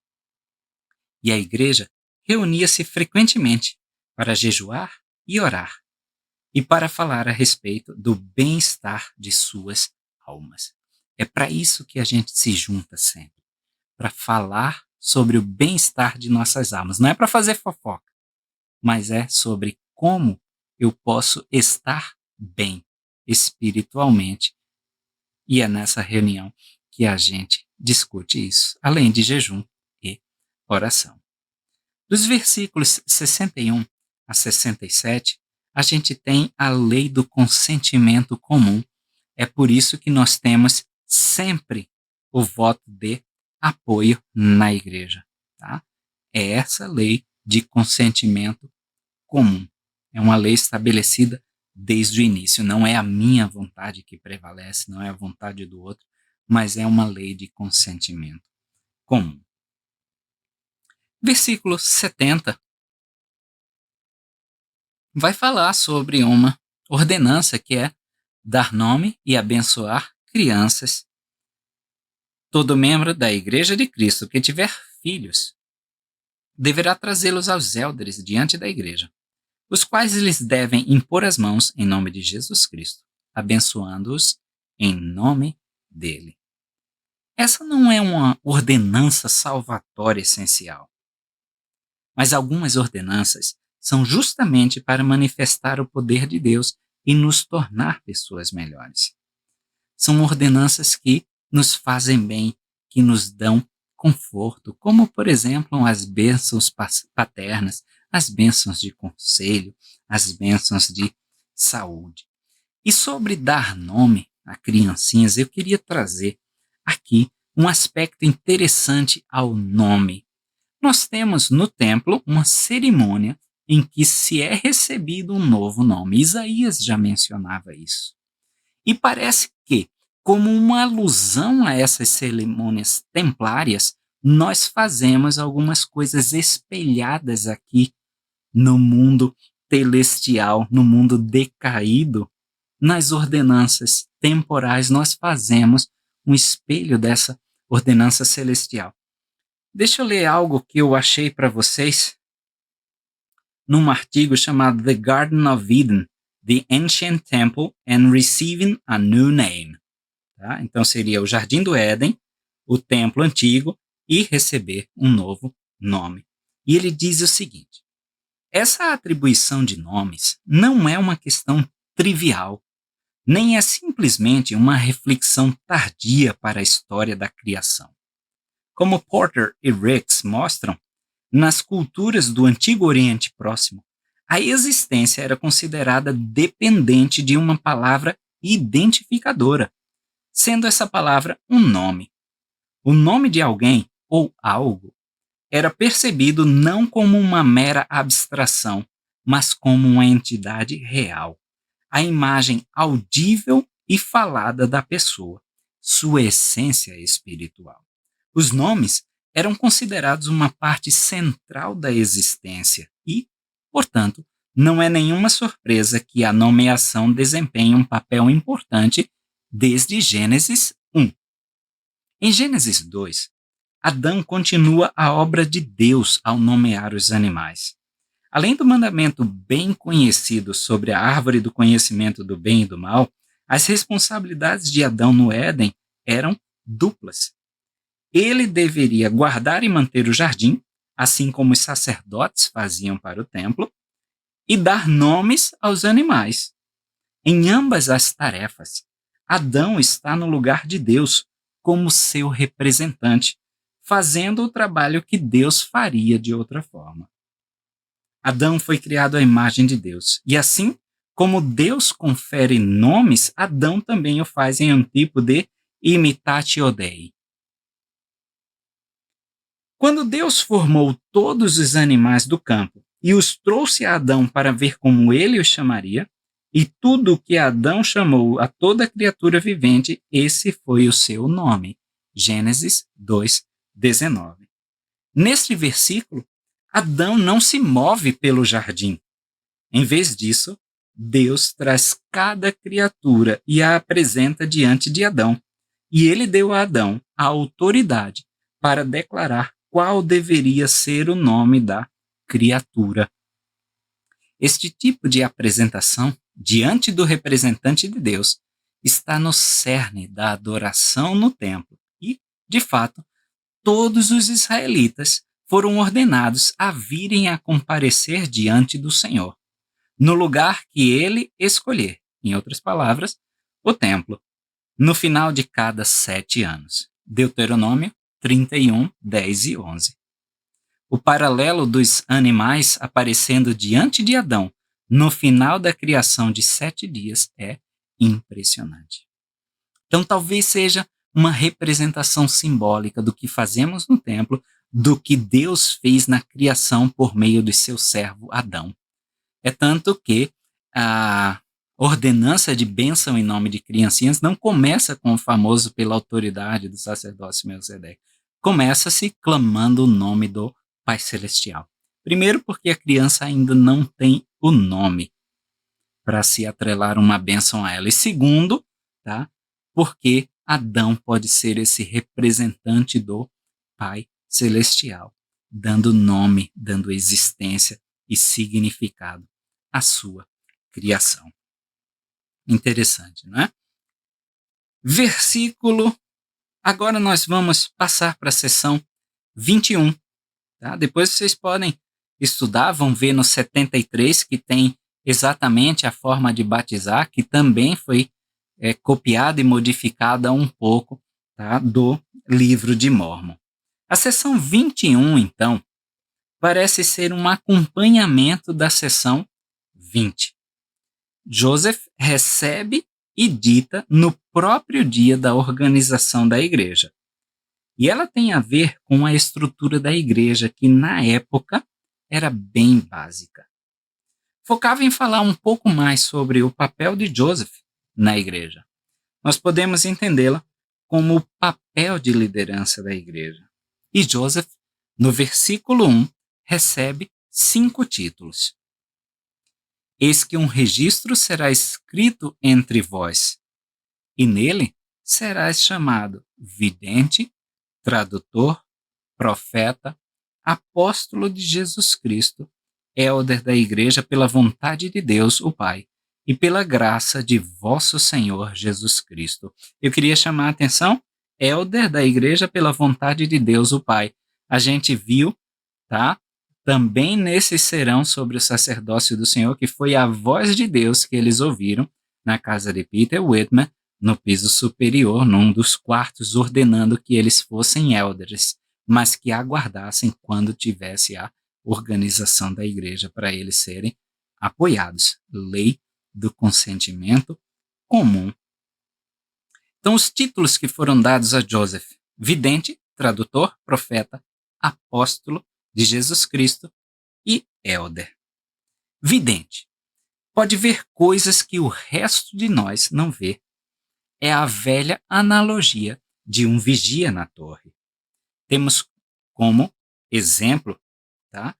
E a igreja reunia-se frequentemente para jejuar e orar, e para falar a respeito do bem-estar de suas almas. É para isso que a gente se junta sempre, para falar sobre o bem-estar de nossas almas. Não é para fazer fofoca, mas é sobre como eu posso estar bem espiritualmente. E é nessa reunião que a gente discute isso, além de jejum e oração. Dos versículos 61 a 67, a gente tem a lei do consentimento comum. É por isso que nós temos sempre o voto de apoio na igreja. Tá? É essa lei de consentimento comum. É uma lei estabelecida desde o início. Não é a minha vontade que prevalece, não é a vontade do outro, mas é uma lei de consentimento comum. Versículo 70 vai falar sobre uma ordenança que é dar nome e abençoar crianças. Todo membro da Igreja de Cristo que tiver filhos deverá trazê-los aos élderes diante da igreja, os quais lhes devem impor as mãos em nome de Jesus Cristo, abençoando-os em nome dele. Essa não é uma ordenança salvatória essencial, mas algumas ordenanças são justamente para manifestar o poder de Deus e nos tornar pessoas melhores. São ordenanças que nos fazem bem, que nos dão conforto, como, por exemplo, as bênçãos paternas, as bênçãos de conselho, as bênçãos de saúde. E sobre dar nome a criancinhas, eu queria trazer aqui um aspecto interessante ao nome. Nós temos no templo uma cerimônia em que se é recebido um novo nome. Isaías já mencionava isso. E parece que, como uma alusão a essas cerimônias templárias, nós fazemos algumas coisas espelhadas aqui no mundo celestial, no mundo decaído. Nas ordenanças temporais, nós fazemos um espelho dessa ordenança celestial. Deixa eu ler algo que eu achei para vocês num artigo chamado The Garden of Eden, The Ancient Temple and Receiving a New Name. Tá? Então seria o Jardim do Éden, o templo antigo e receber um novo nome. E ele diz o seguinte: essa atribuição de nomes não é uma questão trivial, nem é simplesmente uma reflexão tardia para a história da criação. Como Porter e Ricks mostram, nas culturas do Antigo Oriente Próximo, a existência era considerada dependente de uma palavra identificadora, sendo essa palavra um nome. O nome de alguém ou algo era percebido não como uma mera abstração, mas como uma entidade real, a imagem audível e falada da pessoa, sua essência espiritual. Os nomes eram considerados uma parte central da existência e, portanto, não é nenhuma surpresa que a nomeação desempenhe um papel importante desde Gênesis 1. Em Gênesis 2, Adão continua a obra de Deus ao nomear os animais. Além do mandamento bem conhecido sobre a árvore do conhecimento do bem e do mal, as responsabilidades de Adão no Éden eram duplas. Ele deveria guardar e manter o jardim, assim como os sacerdotes faziam para o templo, e dar nomes aos animais. Em ambas as tarefas, Adão está no lugar de Deus como seu representante, fazendo o trabalho que Deus faria de outra forma. Adão foi criado à imagem de Deus, e assim como Deus confere nomes, Adão também o faz em um tipo de imitatio Dei. Quando Deus formou todos os animais do campo e os trouxe a Adão para ver como ele os chamaria, e tudo o que Adão chamou a toda criatura vivente, esse foi o seu nome. Gênesis 2:19. Neste versículo, Adão não se move pelo jardim. Em vez disso, Deus traz cada criatura e a apresenta diante de Adão. E ele deu a Adão a autoridade para declarar qual deveria ser o nome da criatura. Este tipo de apresentação diante do representante de Deus está no cerne da adoração no templo e, de fato, todos os israelitas foram ordenados a virem a comparecer diante do Senhor, no lugar que ele escolher, em outras palavras, o templo, no final de cada 7 anos. Deuteronômio 31, 10 e 11. O paralelo dos animais aparecendo diante de Adão no final da criação de 7 dias é impressionante. Então, talvez seja uma representação simbólica do que fazemos no templo, do que Deus fez na criação por meio do seu servo Adão. É tanto que a ordenança de bênção em nome de criancinhas não começa com o famoso pela autoridade do sacerdócio Melquisedeque. Começa-se clamando o nome do Pai Celestial. Primeiro, porque a criança ainda não tem o nome para se atrelar uma bênção a ela. E segundo, tá? Porque Adão pode ser esse representante do Pai Celestial, dando nome, dando existência e significado à sua criação. Interessante, não é? Versículo. Agora nós vamos passar para a seção 21. Tá? Depois vocês podem estudar, vão ver no 73 que tem exatamente a forma de batizar, que também foi copiada e modificada um pouco, tá, do livro de Mórmon. A seção 21, então, parece ser um acompanhamento da seção 20. Joseph recebe e dita no próprio dia da organização da igreja. E ela tem a ver com a estrutura da igreja, que na época era bem básica. Focava em falar um pouco mais sobre o papel de Joseph na igreja. Nós podemos entendê-la como o papel de liderança da igreja. E Joseph, no versículo 1, recebe 5 títulos. Eis que um registro será escrito entre vós, e nele serás chamado vidente, tradutor, profeta, apóstolo de Jesus Cristo, élder da igreja pela vontade de Deus, o Pai, e pela graça de vosso Senhor Jesus Cristo. Eu queria chamar a atenção, élder da igreja pela vontade de Deus, o Pai. A gente viu, tá? Também nesse serão sobre o sacerdócio do Senhor, que foi a voz de Deus que eles ouviram na casa de Peter Whitman, no piso superior, num dos quartos, ordenando que eles fossem elders, mas que aguardassem quando tivesse a organização da igreja para eles serem apoiados. Lei do consentimento comum. Então, os títulos que foram dados a Joseph: vidente, tradutor, profeta, apóstolo de Jesus Cristo e elder. Vidente. Pode ver coisas que o resto de nós não vê. É a velha analogia de um vigia na torre. Temos como exemplo, tá,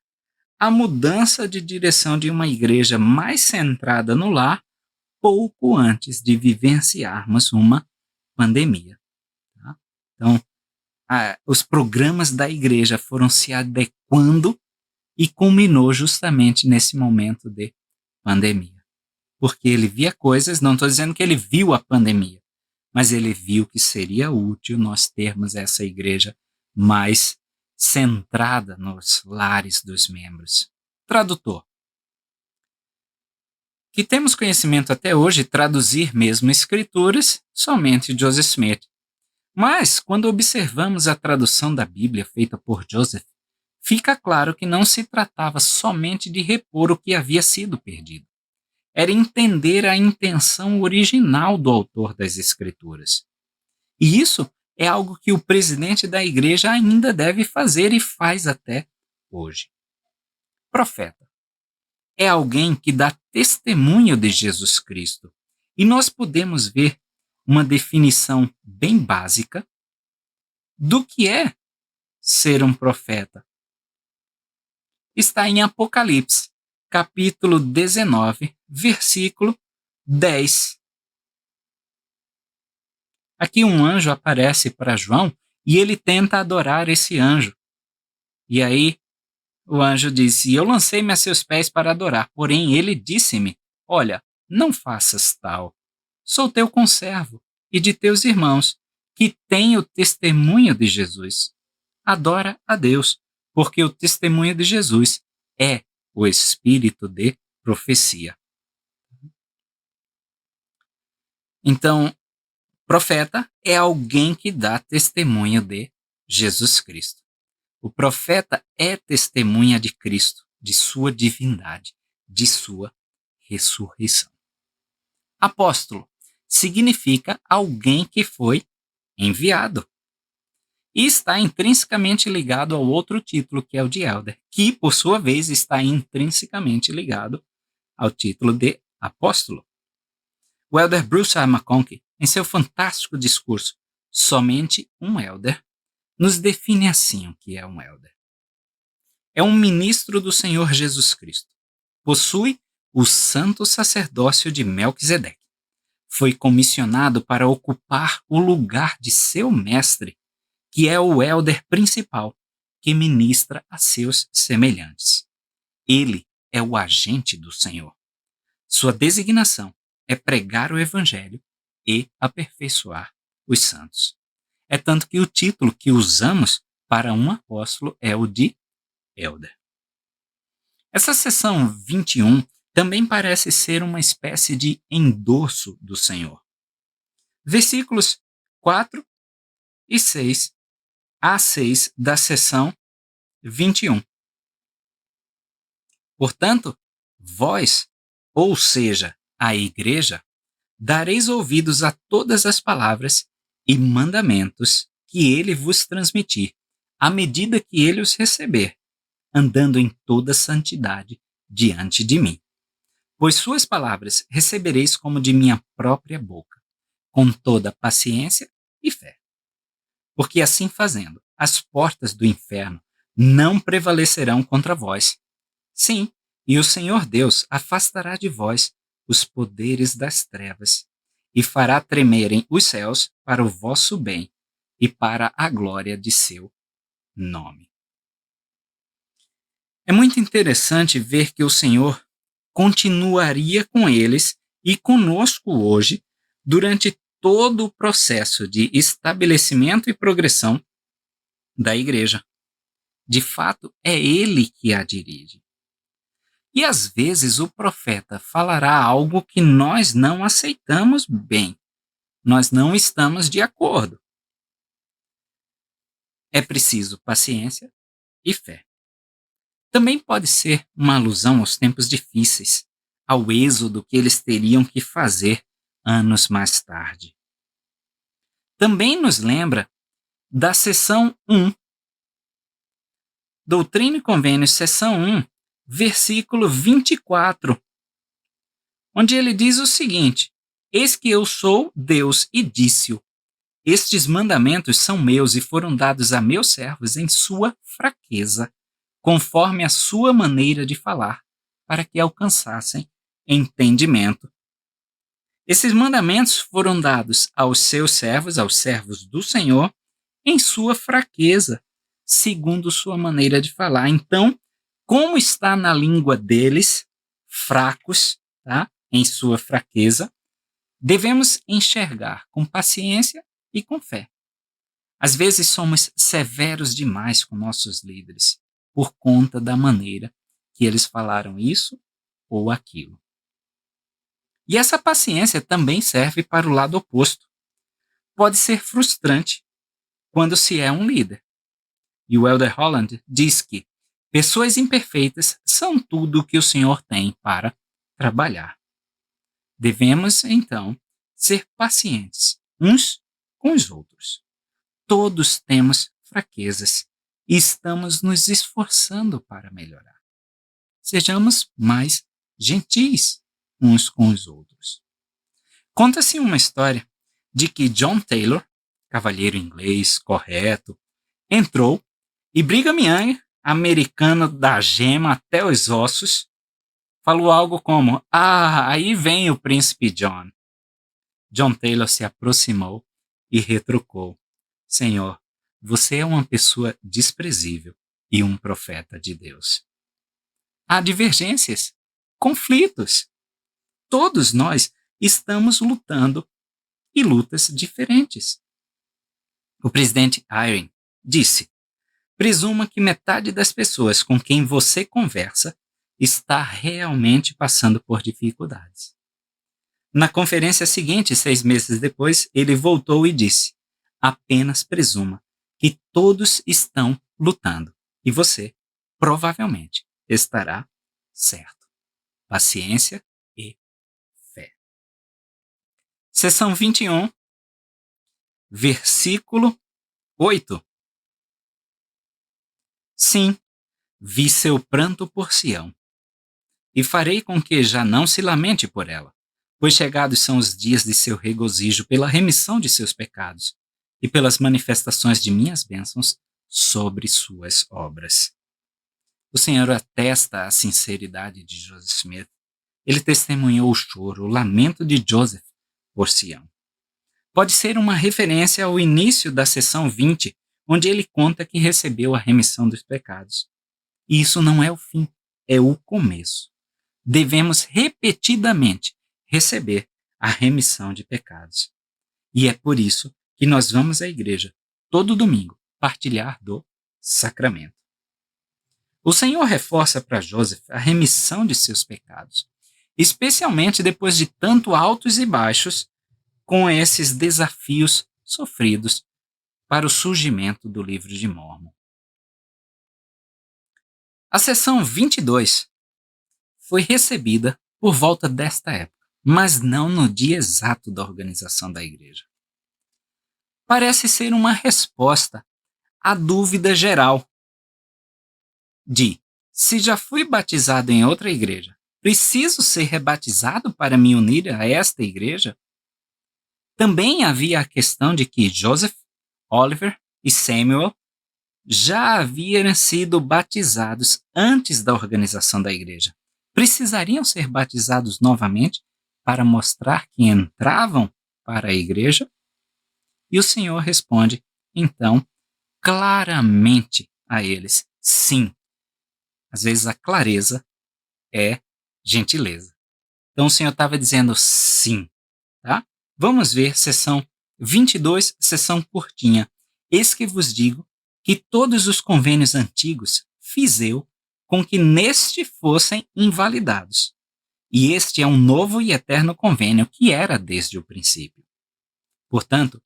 a mudança de direção de uma igreja mais centrada no lar pouco antes de vivenciarmos uma pandemia. Tá? Então, os programas da igreja foram se adequando e culminou justamente nesse momento de pandemia. Porque ele via coisas, não estou dizendo que ele viu a pandemia, mas ele viu que seria útil nós termos essa igreja mais centrada nos lares dos membros. Tradutor. Que temos conhecimento até hoje, traduzir mesmo escrituras, somente Joseph Smith. Mas, quando observamos a tradução da Bíblia feita por Joseph, fica claro que não se tratava somente de repor o que havia sido perdido. Era entender a intenção original do autor das Escrituras. E isso é algo que o presidente da igreja ainda deve fazer e faz até hoje. Profeta. É alguém que dá testemunho de Jesus Cristo. E nós podemos ver uma definição bem básica do que é ser um profeta. Está em Apocalipse, capítulo 19, versículo 10. Aqui um anjo aparece para João e ele tenta adorar esse anjo. E aí o anjo diz: e eu lancei-me a seus pés para adorar, porém ele disse-me: olha, não faças tal. sou teu conservo e de teus irmãos, que têm o testemunho de Jesus. Adora a Deus, porque o testemunho de Jesus é o espírito de profecia. Então, profeta é alguém que dá testemunho de Jesus Cristo. O profeta é testemunha de Cristo, de sua divindade, de sua ressurreição. Apóstolo significa alguém que foi enviado. E está intrinsecamente ligado ao outro título, que é o de elder, que, por sua vez, está intrinsecamente ligado ao título de apóstolo. O elder Bruce R. McConkie, em seu fantástico discurso Somente um Elder, nos define assim o que é um elder. É um ministro do Senhor Jesus Cristo. Possui o santo sacerdócio de Melquisedeque. Foi comissionado para ocupar o lugar de seu mestre, que é o elder principal, que ministra a seus semelhantes. Ele é o agente do Senhor. Sua designação é pregar o evangelho e aperfeiçoar os santos. É tanto que o título que usamos para um apóstolo é o de elder. Essa seção 21 também parece ser uma espécie de endorso do Senhor. Versículos 4 e 6 a 6 da seção 21. Portanto, vós, ou seja, a igreja, dareis ouvidos a todas as palavras e mandamentos que ele vos transmitir, à medida que ele os receber, andando em toda santidade diante de mim. Pois suas palavras recebereis como de minha própria boca, com toda paciência e fé. Porque assim fazendo, as portas do inferno não prevalecerão contra vós. Sim, e o Senhor Deus afastará de vós os poderes das trevas e fará tremerem os céus para o vosso bem e para a glória de seu nome. É muito interessante ver que o Senhor continuaria com eles e conosco hoje durante todo o processo de estabelecimento e progressão da igreja. De fato, é ele que a dirige. E às vezes o profeta falará algo que nós não aceitamos bem. Nós não estamos de acordo. É preciso paciência e fé. Também pode ser uma alusão aos tempos difíceis, ao êxodo que eles teriam que fazer anos mais tarde. Também nos lembra da seção 1. Doutrina e Convênios, seção 1, versículo 24, onde ele diz o seguinte: Eis que eu sou Deus e disse-o. Estes mandamentos são meus e foram dados a meus servos em sua fraqueza, conforme a sua maneira de falar, para que alcançassem entendimento. Esses mandamentos foram dados aos seus servos, aos servos do Senhor, em sua fraqueza, segundo sua maneira de falar. Então, como está na língua deles, fracos, tá? Em sua fraqueza, devemos enxergar com paciência e com fé. Às vezes somos severos demais com nossos líderes, por conta da maneira que eles falaram isso ou aquilo. E essa paciência também serve para o lado oposto. Pode ser frustrante quando se é um líder. E o elder Holland diz que pessoas imperfeitas são tudo o que o Senhor tem para trabalhar. Devemos, então, ser pacientes uns com os outros. Todos temos fraquezas e estamos nos esforçando para melhorar. Sejamos mais gentis uns com os outros. Conta-se uma história de que John Taylor, cavalheiro inglês correto, entrou e Brigham Young, americano da gema até os ossos, falou algo como: aí vem o príncipe John. John Taylor se aproximou e retrucou: Senhor, você é uma pessoa desprezível e um profeta de Deus. Há divergências, conflitos. Todos nós estamos lutando e lutas diferentes. O presidente Eyring disse: presuma que metade das pessoas com quem você conversa está realmente passando por dificuldades. Na conferência seguinte, 6 meses depois, ele voltou e disse: apenas presuma que todos estão lutando e você provavelmente estará certo. Paciência e fé. Seção 21, versículo 8. Sim, vi seu pranto por Sião, e farei com que já não se lamente por ela, pois chegados são os dias de seu regozijo pela remissão de seus pecados e pelas manifestações de minhas bênçãos sobre suas obras. O Senhor atesta a sinceridade de Joseph Smith. Ele testemunhou o choro, o lamento de Joseph por Sião. Pode ser uma referência ao início da seção 20, onde ele conta que recebeu a remissão dos pecados. E isso não é o fim, é o começo. Devemos repetidamente receber a remissão de pecados. E é por isso que nós vamos à igreja todo domingo partilhar do sacramento. O Senhor reforça para Joseph a remissão de seus pecados, especialmente depois de tanto altos e baixos com esses desafios sofridos para o surgimento do livro de Mórmon. A seção 22 foi recebida por volta desta época, mas não no dia exato da organização da igreja. Parece ser uma resposta à dúvida geral de: se já fui batizado em outra igreja, preciso ser rebatizado para me unir a esta igreja? Também havia a questão de que Joseph, Oliver e Samuel já haviam sido batizados antes da organização da igreja. Precisariam ser batizados novamente para mostrar que entravam para a igreja? E o Senhor responde, então, claramente a eles: sim. Às vezes a clareza é gentileza. Então o Senhor estava dizendo sim. Tá? Vamos ver seção 22, seção curtinha. Eis que vos digo que todos os convênios antigos fiz eu com que neste fossem invalidados. E este é um novo e eterno convênio que era desde o princípio. Portanto,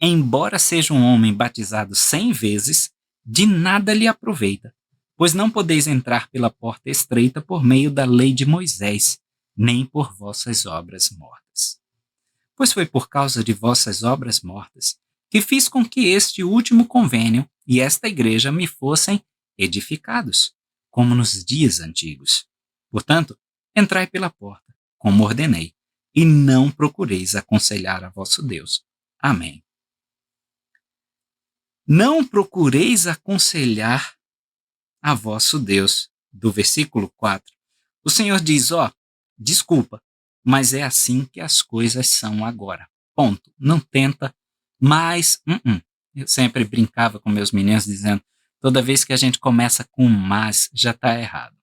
embora seja um homem batizado 100 vezes, de nada lhe aproveita, pois não podeis entrar pela porta estreita por meio da lei de Moisés, nem por vossas obras mortas. Pois foi por causa de vossas obras mortas que fiz com que este último convênio e esta igreja me fossem edificados, como nos dias antigos. Portanto, entrai pela porta, como ordenei, e não procureis aconselhar a vosso Deus. Amém. Não procureis aconselhar a vosso Deus. Do versículo 4. O Senhor diz, desculpa, mas é assim que as coisas são agora. Ponto. Não tenta mais. Eu sempre brincava com meus meninos dizendo, toda vez que a gente começa com mas, já está errado.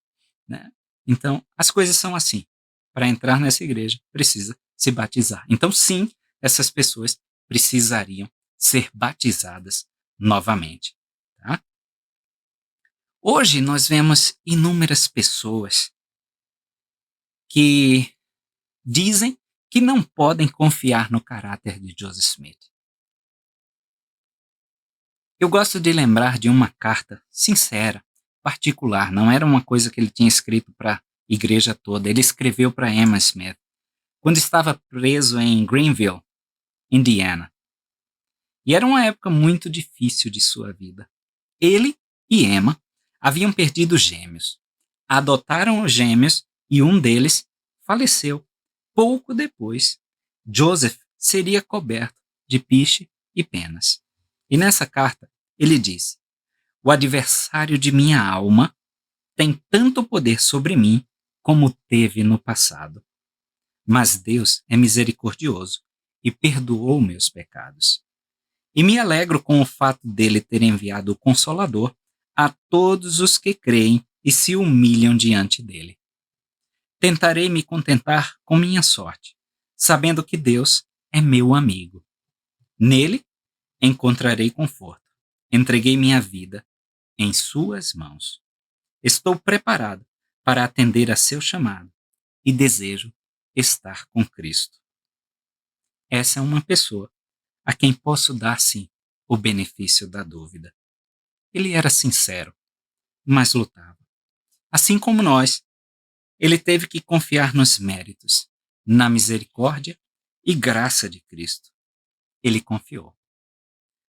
Né? Então, as coisas são assim. Para entrar nessa igreja, precisa se batizar. Então, sim, essas pessoas precisariam ser batizadas novamente. Tá? Hoje nós vemos inúmeras pessoas que dizem que não podem confiar no caráter de Joseph Smith. Eu gosto de lembrar de uma carta sincera, particular, não era uma coisa que ele tinha escrito para a igreja toda, ele escreveu para Emma Smith, quando estava preso em Greenville, Indiana. E era uma época muito difícil de sua vida. Ele e Emma haviam perdido gêmeos. Adotaram os gêmeos e um deles faleceu. Pouco depois, Joseph seria coberto de piche e penas. E nessa carta, ele diz: o adversário de minha alma tem tanto poder sobre mim como teve no passado. Mas Deus é misericordioso e perdoou meus pecados. E me alegro com o fato dele ter enviado o Consolador a todos os que creem e se humilham diante dele. Tentarei me contentar com minha sorte, sabendo que Deus é meu amigo. Nele encontrarei conforto. Entreguei minha vida em suas mãos. Estou preparado para atender a seu chamado e desejo estar com Cristo. Essa é uma pessoa a quem posso dar, sim, o benefício da dúvida. Ele era sincero, mas lutava. Assim como nós, ele teve que confiar nos méritos, na misericórdia e graça de Cristo. Ele confiou.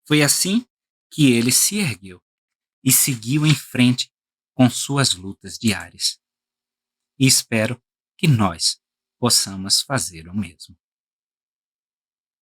Foi assim que ele se ergueu e seguiu em frente com suas lutas diárias. E espero que nós possamos fazer o mesmo.